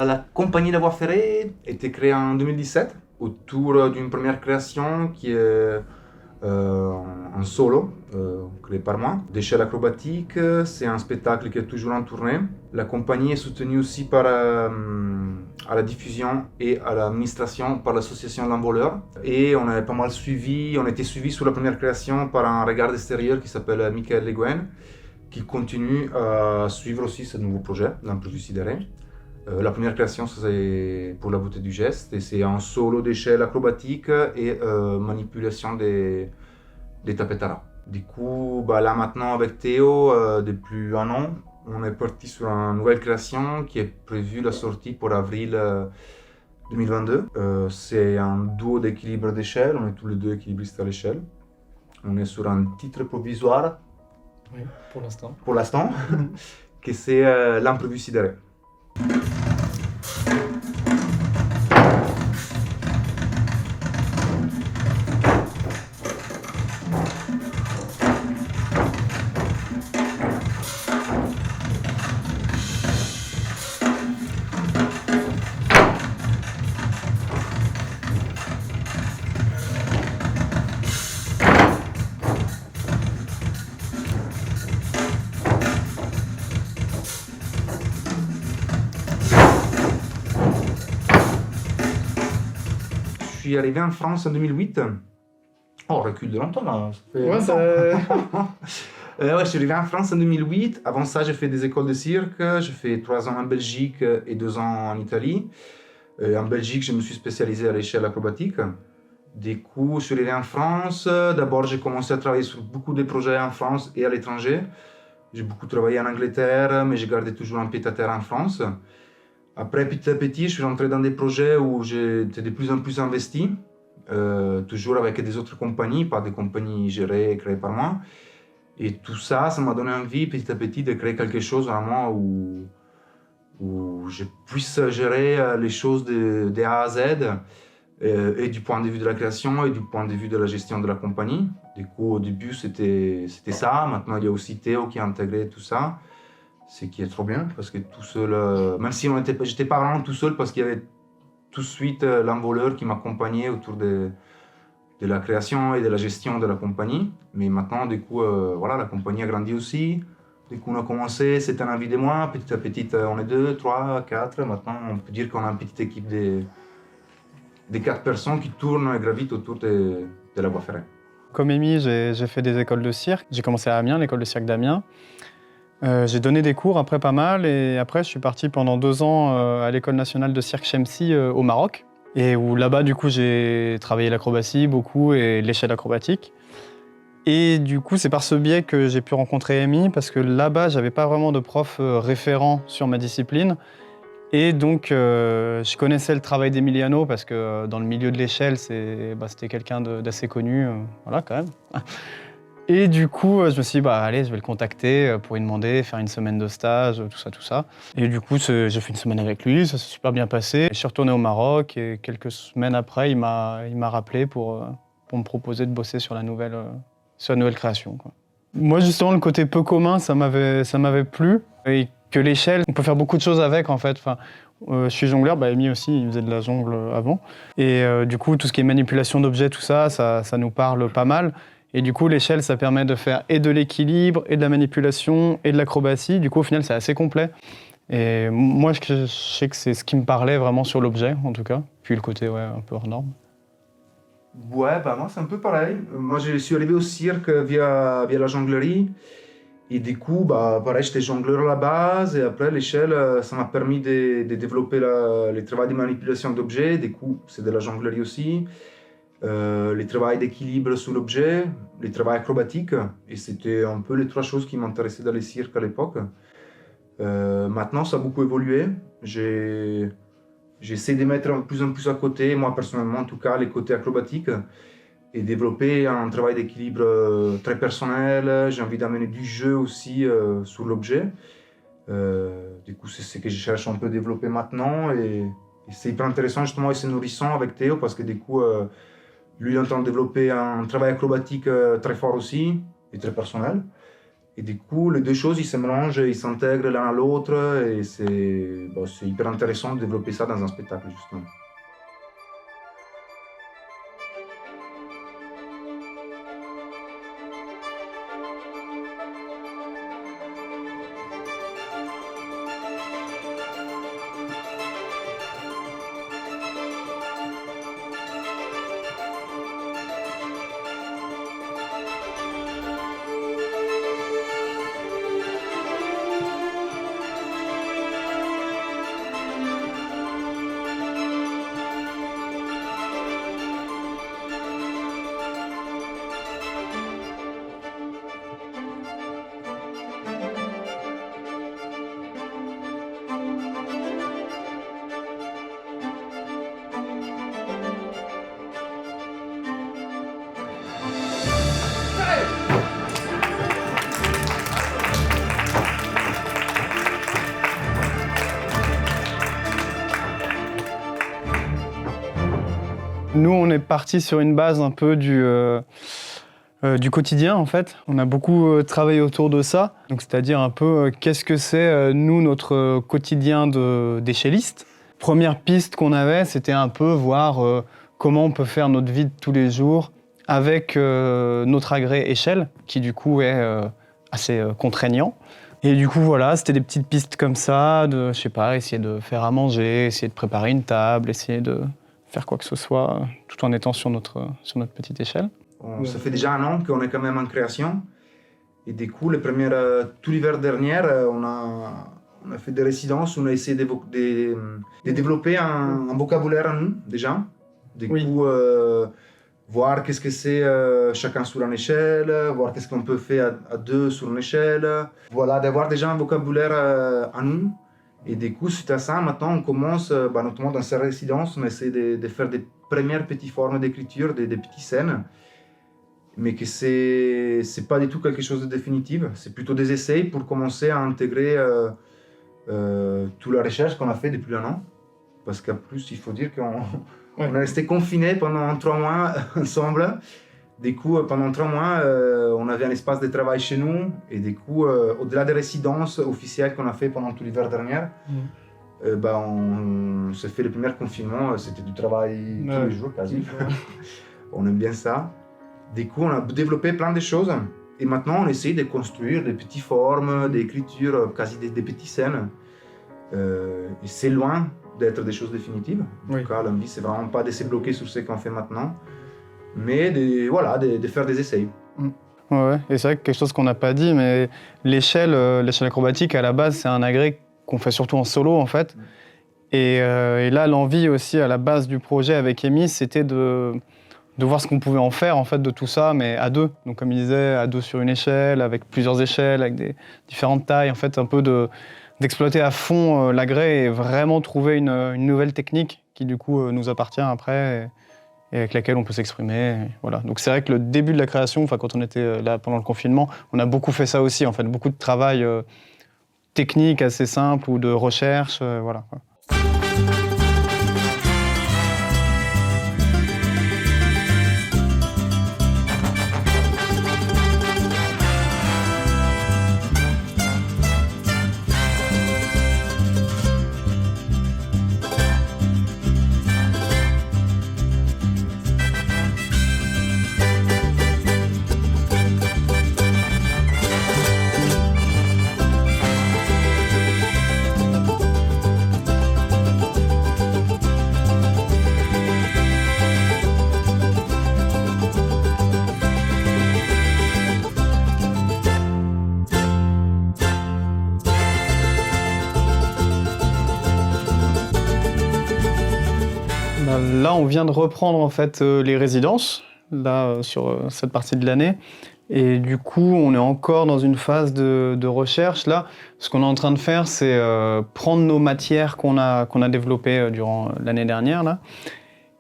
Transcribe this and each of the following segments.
La compagnie de voie ferrée a été créée en 2017 autour d'une première création qui est un solo créé par moi. D'échelle acrobatique, c'est un spectacle qui est toujours en tournée. La compagnie est soutenue aussi par à la diffusion et à l'administration par l'association L'Envoleur. Et on a pas mal suivi, on a été suivi sur la première création par un regard extérieur qui s'appelle Michael Le Gouen, qui continue à suivre aussi ce nouveau projet, l'imprévu sidéré. La première création, c'est pour la beauté du geste, et c'est un solo d'échelle acrobatique et manipulation des tapettes à rats. Du coup, là maintenant avec Théo, depuis un an, on est parti sur une nouvelle création qui est prévue la sortie pour avril 2022. C'est un duo d'équilibre d'échelle, on est tous les deux équilibristes à l'échelle. On est sur un titre provisoire. Oui, pour l'instant. Pour l'instant, que c'est l'imprévu sidéré. Je suis arrivé en France en 2008. Oh, on recule de longtemps là. Ouais, Je suis arrivé en France en 2008. Avant ça, j'ai fait des écoles de cirque. J'ai fait 3 ans en Belgique et 2 ans en Italie. En Belgique, je me suis spécialisé à l'échelle acrobatique. Du coup, je suis arrivé en France. D'abord, j'ai commencé à travailler sur beaucoup de projets en France et à l'étranger. J'ai beaucoup travaillé en Angleterre, mais j'ai gardé toujours un pied-à-terre en France. Après, petit à petit, je suis rentré dans des projets où j'étais de plus en plus investi, toujours avec des autres compagnies, pas des compagnies gérées, créées par moi. Et tout ça, ça m'a donné envie, petit à petit, de créer quelque chose vraiment où je puisse gérer les choses de A à Z, et du point de vue de la création et du point de vue de la gestion de la compagnie. Du coup, au début, c'était ça. Maintenant, il y a aussi Théo qui a intégré tout ça. Ce qui est trop bien, parce que tout seul, même si j'étais pas vraiment tout seul, parce qu'il y avait tout de suite l'envoleur qui m'accompagnait autour de la création et de la gestion de la compagnie. Mais maintenant, du coup, voilà, la compagnie a grandi aussi. Du coup, on a commencé, c'était un envie de moi. Petit à petit, on est 2, 3, 4. Maintenant, on peut dire qu'on a une petite équipe de 4 personnes qui tournent et gravitent autour de la voie ferrée. Comme Amy, j'ai fait des écoles de cirque. J'ai commencé à Amiens, l'école de cirque d'Amiens. J'ai donné des cours après pas mal, et après je suis parti pendant 2 ans à l'école nationale de cirque Chemsi au Maroc, et où là-bas du coup j'ai travaillé l'acrobatie beaucoup et l'échelle acrobatique. Et du coup c'est par ce biais que j'ai pu rencontrer Amy, parce que là-bas j'avais pas vraiment de prof référent sur ma discipline, et donc je connaissais le travail d'Emiliano parce que dans le milieu de l'échelle c'était quelqu'un d'assez connu, voilà quand même. Et du coup, je me suis dit, allez, je vais le contacter pour lui demander, faire une semaine de stage, tout ça. Et du coup, j'ai fait une semaine avec lui, ça s'est super bien passé. Je suis retourné au Maroc et quelques semaines après, il m'a rappelé pour me proposer de bosser sur la nouvelle création, quoi. Moi, justement, le côté peu commun, ça m'avait plu. Et que l'échelle, on peut faire beaucoup de choses avec, en fait. Enfin, je suis jongleur, Amy aussi, il faisait de la jongle avant. Et du coup, tout ce qui est manipulation d'objets, tout ça, ça nous parle pas mal. Et du coup, l'échelle, ça permet de faire et de l'équilibre, et de la manipulation, et de l'acrobatie. Du coup, au final, c'est assez complet. Et moi, je sais que c'est ce qui me parlait vraiment sur l'objet, en tout cas. Puis le côté, un peu hors norme. Ouais, moi, c'est un peu pareil. Moi, je suis arrivé au cirque via la jonglerie. Et du coup, pareil, j'étais jongleur à la base. Et après, l'échelle, ça m'a permis de développer le travail de manipulation d'objets. Du coup, c'est de la jonglerie aussi. Les travaux d'équilibre sur l'objet, les travaux acrobatiques, et c'était un peu les 3 choses qui m'intéressaient dans les cirques à l'époque. Maintenant, ça a beaucoup évolué. J'essaie de mettre de plus en plus à côté, moi personnellement en tout cas, les côtés acrobatiques, et développer un travail d'équilibre très personnel. J'ai envie d'amener du jeu aussi sur l'objet. Du coup, c'est ce que je cherche un peu à développer maintenant, et c'est hyper intéressant justement et c'est nourrissant avec Théo, parce que du coup, lui, il est en train de développer un travail acrobatique très fort aussi, et très personnel. Et du coup, les deux choses, ils se mélangent, ils s'intègrent l'un à l'autre, et c'est hyper intéressant de développer ça dans un spectacle, justement. Nous, on est parti sur une base un peu du quotidien, en fait. On a beaucoup travaillé autour de ça. Donc, c'est-à-dire un peu qu'est-ce que c'est, nous, notre quotidien d'échelliste. Première piste qu'on avait, c'était un peu voir comment on peut faire notre vie de tous les jours avec notre agrès échelle, qui du coup est assez contraignant. Et du coup, voilà, c'était des petites pistes comme ça, de, je sais pas, essayer de faire à manger, essayer de préparer une table, essayer de faire quoi que ce soit, tout en étant sur notre petite échelle. Ça fait déjà un an qu'on est quand même en création. Et du coup, tout l'hiver dernier, on a fait des résidences, on a essayé de développer un vocabulaire à nous, déjà. Du coup, voir qu'est-ce que c'est chacun sur une échelle, voir qu'est-ce qu'on peut faire à deux sur une échelle. Voilà, d'avoir déjà un vocabulaire à nous. Et du coup, suite à ça, maintenant, on commence, notamment dans ces résidences, on essaie de faire des premières petites formes d'écriture, des petites scènes, mais que c'est pas du tout quelque chose de définitif. C'est plutôt des essais pour commencer à intégrer toute la recherche qu'on a fait depuis un an. Parce qu'en plus, il faut dire qu'on est resté confinés pendant 3 mois ensemble. Du coup, pendant 3 mois, on avait un espace de travail chez nous. Et du coup, au-delà des résidences officielles qu'on a fait pendant tout l'hiver dernier, on s'est fait le premier confinement. C'était du travail tous les jours, quasi. On aime bien ça. Du coup, on a développé plein de choses. Et maintenant, on essaye de construire des petites formes, d'écriture, quasi des petites scènes. Et c'est loin d'être des choses définitives. En tout cas, l'envie, c'est vraiment pas de se bloquer sur ce qu'on fait maintenant, mais de faire des essais. Ouais, et c'est vrai que quelque chose qu'on n'a pas dit, mais l'échelle acrobatique, à la base, c'est un agrès qu'on fait surtout en solo, en fait. Et là, l'envie aussi, à la base du projet avec Amy, c'était de voir ce qu'on pouvait en faire, en fait, de tout ça, mais à deux. Donc, comme il disait, à deux sur une échelle, avec plusieurs échelles, avec des différentes tailles, en fait, un peu d'exploiter à fond l'agrès et vraiment trouver une nouvelle technique qui, du coup, nous appartient après. Et avec laquelle on peut s'exprimer. Voilà. Donc c'est vrai que le début de la création, quand on était là pendant le confinement, on a beaucoup fait ça aussi, en fait, beaucoup de travail technique assez simple ou de recherche, voilà. Là, on vient de reprendre en fait les résidences là sur cette partie de l'année, et du coup, on est encore dans une phase de recherche. Là, ce qu'on est en train de faire, c'est prendre nos matières qu'on a développées durant l'année dernière là,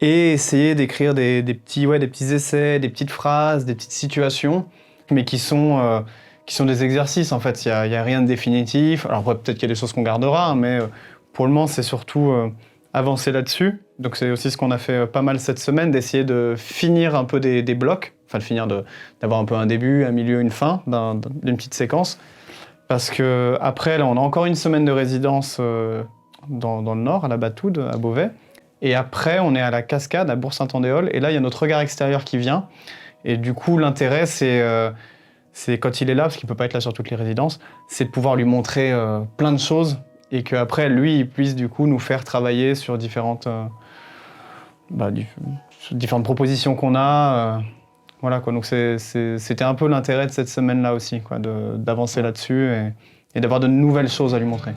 et essayer d'écrire des petits essais, des petites phrases, des petites situations, mais qui sont des exercices en fait. Il y a rien de définitif. Alors après, peut-être qu'il y a des choses qu'on gardera, mais pour le moment, c'est surtout avancer là-dessus. Donc c'est aussi ce qu'on a fait pas mal cette semaine, d'essayer de finir un peu des blocs, enfin d'avoir un peu un début, un milieu, une fin d'une petite séquence. Parce que après, là, on a encore une semaine de résidence dans le nord, à la Batoude, à Beauvais. Et après, on est à la Cascade, à Bourg-Saint-Andéol. Et là, il y a notre regard extérieur qui vient. Et du coup, l'intérêt, c'est quand il est là, parce qu'il ne peut pas être là sur toutes les résidences, c'est de pouvoir lui montrer plein de choses et qu'après, lui, il puisse du coup nous faire travailler sur différentes propositions qu'on a. Voilà, quoi. Donc c'était un peu l'intérêt de cette semaine-là aussi, quoi, d'avancer là-dessus et d'avoir de nouvelles choses à lui montrer.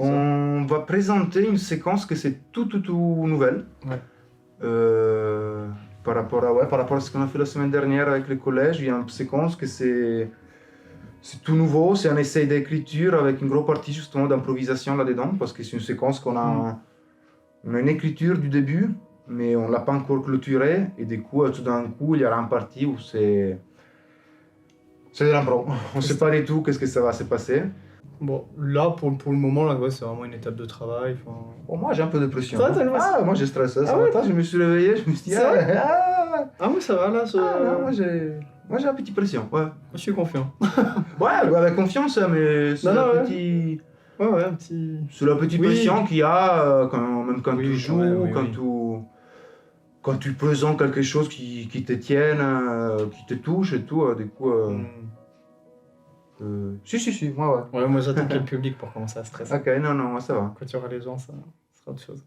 On va présenter une séquence que c'est tout nouvelle. Ouais. Par rapport à ce qu'on a fait la semaine dernière avec le collège, il y a une séquence que c'est tout nouveau, c'est un essai d'écriture avec une grosse partie justement d'improvisation là-dedans, parce que c'est une séquence qu'on a, on a une écriture du début, mais on ne l'a pas encore clôturée, et du coup, tout d'un coup, il y aura une partie où c'est de l'impro. On ne sait pas du tout qu'est-ce que ça va se passer. Bon, là, pour le moment, là, ouais, c'est vraiment une étape de travail. Bon, moi, j'ai un peu de pression. Toi, t'as le Ah, moi, j'ai stressé. Ce Ah ouais, matin, je me suis réveillé, je me suis dit, C'est vrai ah, moi, ça va, là. non, moi, j'ai un petit pression, ouais. Moi, je suis confiant. Ouais, avec confiance, hein, mais c'est Non, la ouais. petite... Ouais, un petit... C'est la petite Oui. pression qu'il y a même quand Oui, tu quand joues, même, oui, quand tu présentes quelque chose qui te tienne, qui te touche et tout, du coup... Si, moi, ouais. Ouais, moi, j'attends qu'il y ait le public pour commencer à stresser. Ok, non, moi, ça va. Quand il y aura les gens, ça sera autre chose.